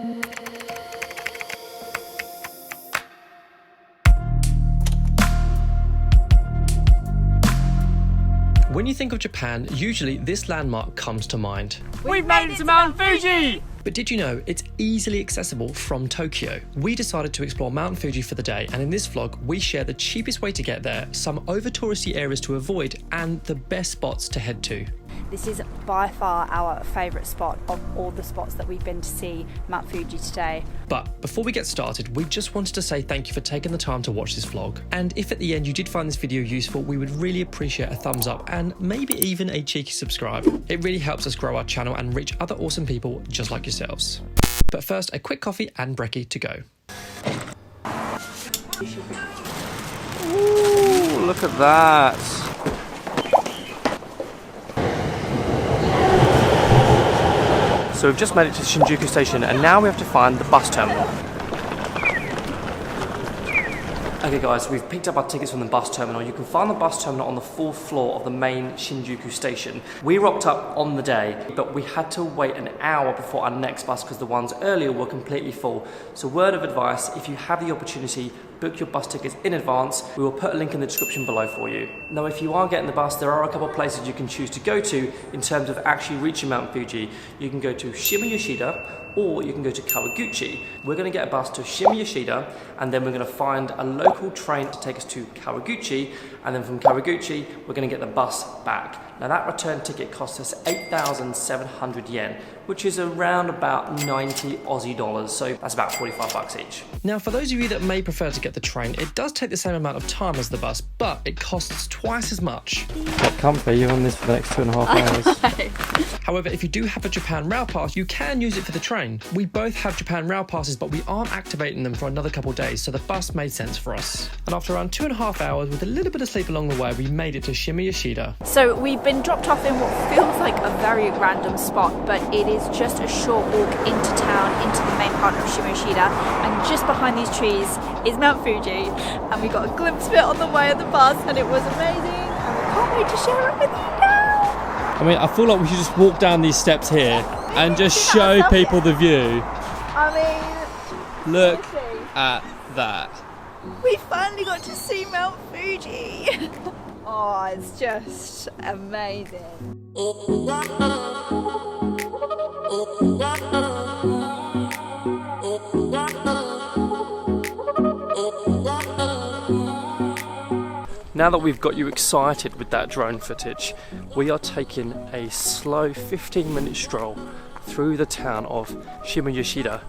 When you think of Japan, usually this landmark comes to mind. We've made it to Mount Fuji! But did you know it's easily accessible from Tokyo? We decided to explore Mount Fuji for the day, and in this vlog we share the cheapest way to get there, some over-touristy areas to avoid, and the best spots to head to. This is by far our favourite spot of all the spots that we've been to see Mount Fuji today. But before we get started, we just wanted to say thank you for taking the time to watch this vlog. And if at the end you did find this video useful, we would really appreciate a thumbs up and maybe even a cheeky subscribe. It really helps us grow our channel and reach other awesome people just like yourselves. But first, a quick coffee and brekkie to go. Ooh, look at that! So we've just made it to Shinjuku station and now we have to find the bus terminal. Okay guys, we've picked up our tickets from the bus terminal. You can find the bus terminal on the 4th floor of the main Shinjuku station. We rocked up on the day, but we had to wait an hour before our next bus because the ones earlier were completely full. So word of advice, if you have the opportunity, book your bus tickets in advance. We will put a link in the description below for you. Now if you are getting the bus, there are a couple of places you can choose to go to in terms of actually reaching Mount Fuji. You can go to Shima, Yoshida, or you can go to Kawaguchi. We're going to get a bus to Shima, Yoshida, and then we're going to find a local train to take us to Kawaguchi, and then from Kawaguchi we're going to get the bus back. Now that return ticket costs us 8,700 yen, which is around about 90 Aussie dollars, so that's about 45 bucks each. Now for those of you that may prefer to get the train, it does take the same amount of time as the bus, but it costs twice as much. Get comfy, you're on this for the next 2.5 hours. However, if you do have a Japan Rail Pass, you can use it for the train. We both have Japan Rail Passes, but we aren't activating them for another couple of days, so the bus made sense for us. And after around 2.5 hours, with a little bit of sleep along the way, we made it to Shima, Yoshida. So we've been dropped off in what feels like a very random spot, but it is just a short walk into town, into the main part of Shima, Yoshida, and just behind these trees is Mount Fuji, and we got a glimpse of it on the way of the bus, and it was amazing, and we can't wait to share it with you now. I mean, I feel like we should just walk down these steps here and just show people the view. I mean, Look seriously, at that. we finally got to see Mount Fuji. Oh, it's just amazing. Now that we've got you excited with that drone footage, we are taking a slow 15-minute stroll through the town of Shima, Yoshida.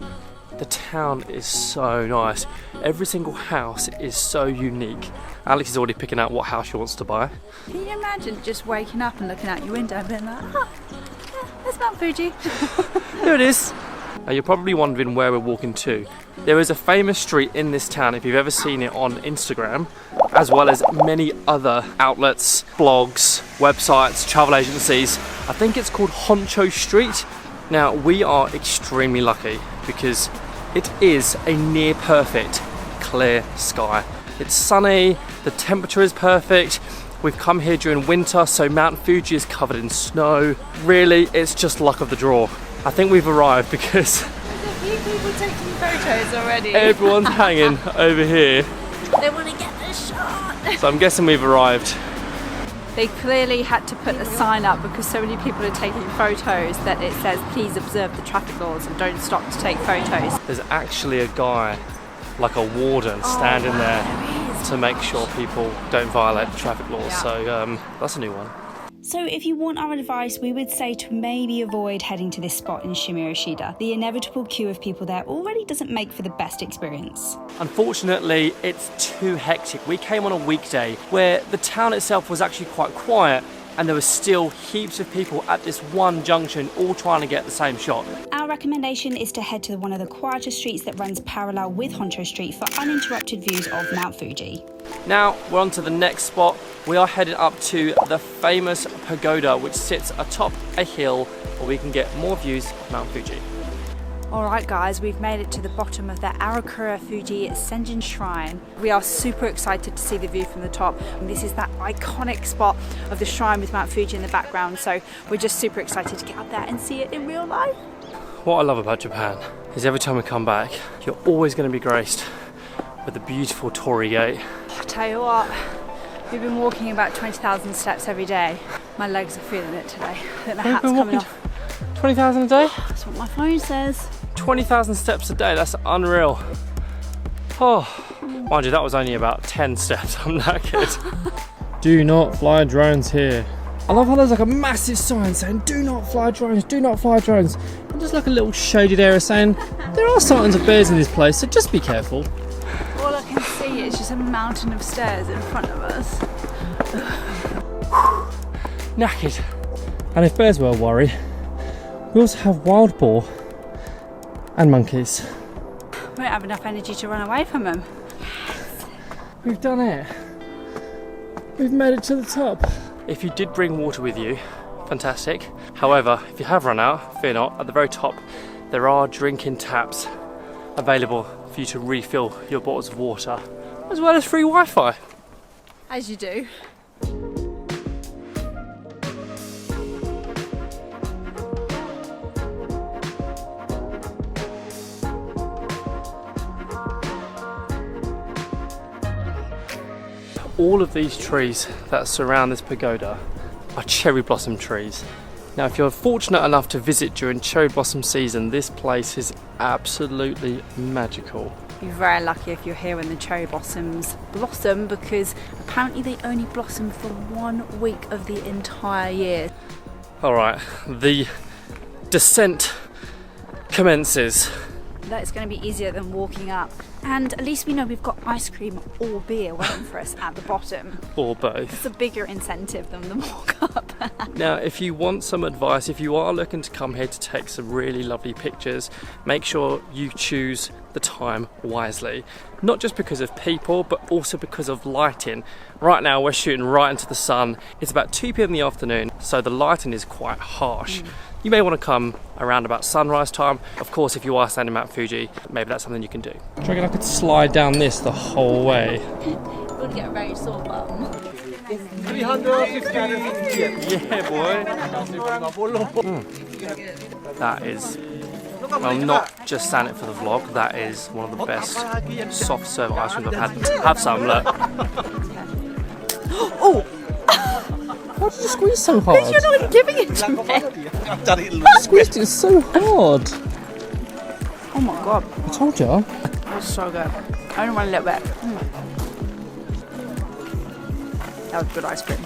The town is so nice. Every single house is so unique. Alex is already picking out what house she wants to buy. Can you imagine just waking up and looking out your window and being like, oh, yeah, there's Mount Fuji. There it is. Now you're probably wondering where we're walking to. There is a famous street in this town, if you've ever seen it on Instagram, as well as many other outlets, blogs, websites, travel agencies. I think it's called Honcho Street. Now we are extremely lucky because it is a near perfect clear sky. It's sunny, the temperature is perfect. We've come here during winter, so Mount Fuji is covered in snow. Really, it's just luck of the draw. I think we've arrived because There's a few people taking photos already. everyone's hanging over here. They want to get the shot. So I'm guessing we've arrived. They clearly had to put a sign up because so many people are taking photos that it says, please observe the traffic laws and don't stop to take photos. There's actually a guy, like a warden, standing there to make sure people don't violate the traffic laws. Yeah. So that's a new one. So if you want our advice, we would say to maybe avoid heading to this spot in Shima, Yoshida. The inevitable queue of people there already doesn't make for the best experience. Unfortunately, it's too hectic. We came on a weekday where the town itself was actually quite quiet and there were still heaps of people at this one junction all trying to get the same shot. Our recommendation is to head to one of the quieter streets that runs parallel with Honcho Street for uninterrupted views of Mount Fuji. Now we're on to the next spot. We are headed up to the famous pagoda which sits atop a hill where we can get more views of Mount Fuji. Alright guys, we've made it to the bottom of the Arakura Fuji Ascension Shrine. We are super excited to see the view from the top. And this is that iconic spot of the shrine with Mount Fuji in the background, so we're just super excited to get up there and see it in real life. What I love about Japan is every time we come back, you're always going to be graced with a beautiful torii gate. I tell you what, we've been walking about 20,000 steps every day. My legs are feeling it today. I think the hat's coming off. 20,000 a day? That's what my phone says. 20,000 steps a day, that's unreal. Oh, mind you, that was only about 10 steps. I'm knackered. Do not fly drones here. I love how there's like a massive sign saying do not fly drones, do not fly drones. And just like a little shaded area saying there are signs of bears in this place, so just be careful. All I can see is just a mountain of stairs in front of us. Knackered. And if bears were a worry, we also have wild boar and monkeys. We don't have enough energy to run away from them. We've done it. We've made it to the top. If you did bring water with you, fantastic. However, if you have run out, fear not, at the very top there are drinking taps available for you to refill your bottles of water, as well as free Wi-Fi. As you do. All of these trees that surround this pagoda are cherry blossom trees. Now, if you're fortunate enough to visit during cherry blossom season, this place is absolutely magical. You're very lucky if you're here when the cherry blossoms blossom, because apparently they only blossom for 1 week of the entire year. All right, the descent commences. That's going to be easier than walking up. And at least we know we've got ice cream or beer waiting for us at the bottom. Or both. It's a bigger incentive than the walk up. Now, if you want some advice, if you are looking to come here to take some really lovely pictures, make sure you choose the time wisely. Not just because of people, but also because of lighting. Right now we're shooting right into the sun. It's about 2 p.m. in the afternoon, so the lighting is quite harsh. You may want to come around about sunrise time. Of course, if you are standing Mount Fuji, maybe that's something you can do. Do you reckon I could slide down this the whole way? You would get a very sore bum. 350 yen. Yeah, boy. That is, well, not just saying it for the vlog, that is one of the best soft serve ice creams I've had. Have some, look. Oh! Why did you squeeze so hard? Because you're not giving it to me. You squeezed it so hard. Oh my god. I told you. That's so good. I only want a little bit. That was good ice cream.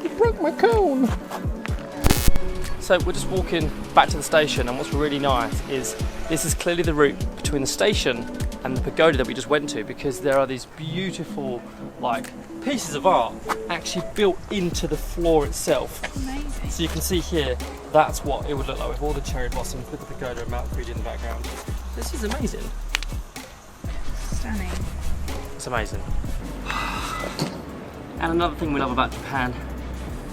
You broke my cone. So we're just walking back to the station, and what's really nice is this is clearly the route between the station and the pagoda that we just went to, because there are these beautiful like pieces of art actually built into the floor itself. Amazing. So you can see here, that's what it would look like with all the cherry blossoms, with the pagoda and Mount Fuji in the background. This is amazing. Stunning. It's amazing. And another thing we love about Japan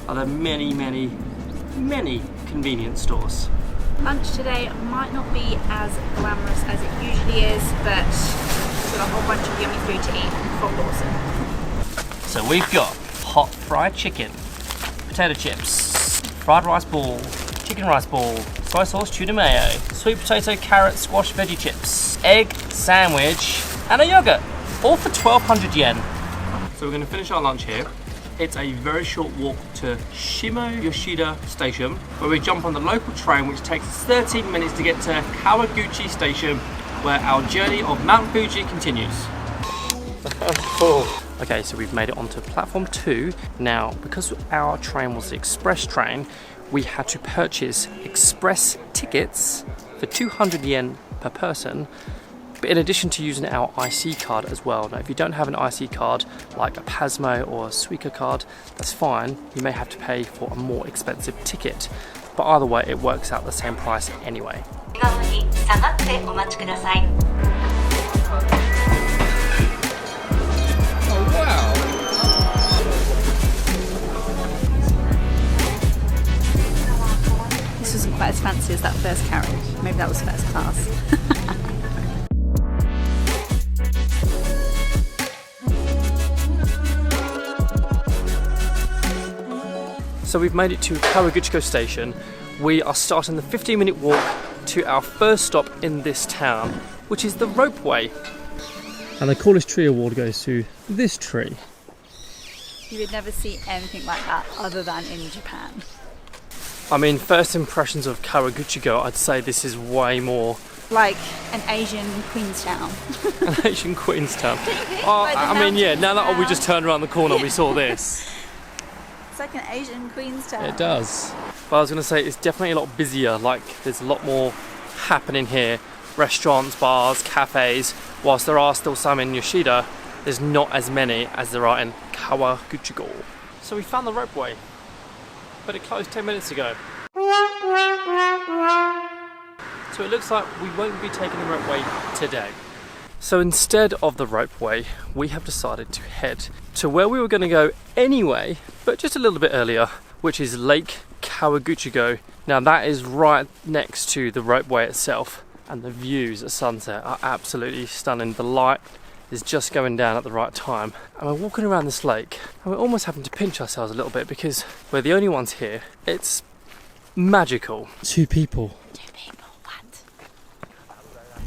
are the many, many, many convenience stores. Lunch today might not be as glamorous as it usually is, but we've got a whole bunch of yummy food to eat from Dawson. So we've got hot fried chicken, potato chips, fried rice ball, chicken rice ball, soy sauce tuna mayo, sweet potato carrot squash veggie chips, egg sandwich, and a yogurt, all for 1,200 yen. So we're going to finish our lunch here. It's a very short walk to Shima Yoshida station, where we jump on the local train, which takes us 13 minutes to get to Kawaguchi station, where our journey of Mount Fuji continues. Okay, so we've made it onto platform 2. Now, because our train was the express train, we had to purchase express tickets for 200 yen per person, but in addition to using our IC card as well. Now, if you don't have an IC card, like a Pasmo or a Suica card, that's fine. You may have to pay for a more expensive ticket, but either way, it works out the same price anyway. Oh, wow. This wasn't quite as fancy as that first carriage. Maybe that was first class. So we've made it to Kawaguchigo station. We are starting the 15-minute walk to our first stop in this town, which is the ropeway. And the coolest tree award goes to this tree. You would never see anything like that other than in Japan. I mean, first impressions of Kawaguchigo, I'd say this is way more Like an Asian Queenstown. an Asian Queenstown. Oh, Like the I mean, yeah, now that we mountains just turned around the corner, we saw this. It's like an Asian Queenstown. It does. But I was going to say, it's definitely a lot busier, like there's a lot more happening here. Restaurants, bars, cafes. Whilst there are still some in Yoshida, there's not as many as there are in Kawaguchigo. So we found the ropeway, but it closed 10 minutes ago. So it looks like we won't be taking the ropeway today. So instead of the ropeway, we have decided to head to where we were going to go anyway, but just a little bit earlier, which is Lake Kawaguchigo. Now that is right next to the ropeway itself, and the views at sunset are absolutely stunning. The light is just going down at the right time, and we're walking around this lake and we're almost having to pinch ourselves a little bit because we're the only ones here. It's magical. 2 people.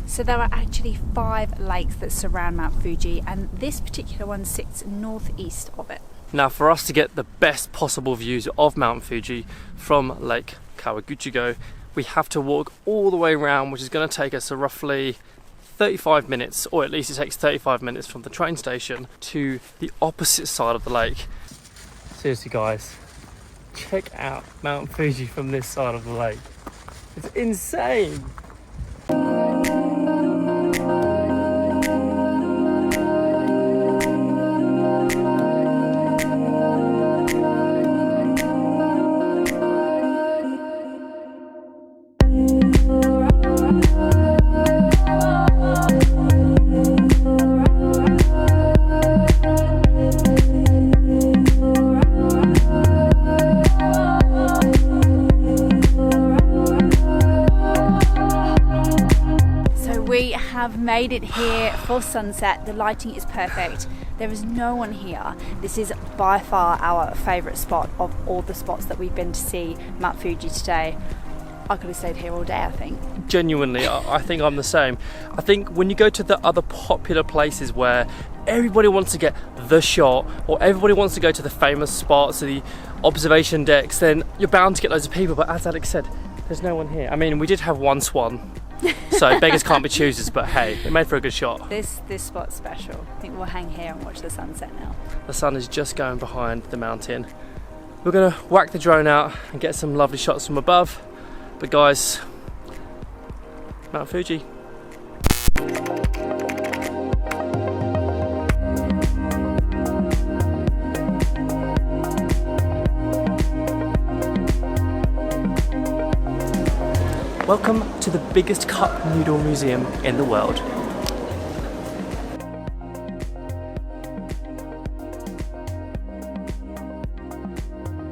So there are actually 5 lakes that surround Mount Fuji, and this particular one sits northeast of it. Now for us to get the best possible views of Mount Fuji from Lake Kawaguchigo, we have to walk all the way around, which is going to take us a roughly 35 minutes, or at least it takes 35 minutes from the train station to the opposite side of the lake. Seriously guys, check out Mount Fuji from this side of the lake. It's insane! We have made it here for sunset. The lighting is perfect. There is no one here. This is by far our favourite spot of all the spots that we've been to see Mount Fuji today. I could have stayed here all day, I think. Genuinely, I think I'm the same. I think when you go to the other popular places where everybody wants to get the shot, or everybody wants to go to the famous spots, or the observation decks, then you're bound to get loads of people. But as Alex said, there's no one here. I mean, we did have one swan, so beggars can't be choosers, but hey, it made for a good shot. This spot's special. I think we'll hang here and watch the sunset now. The sun is just going behind the mountain. We're gonna whack the drone out and get some lovely shots from above. But guys, Mount Fuji. Welcome to the biggest cup noodle museum in the world.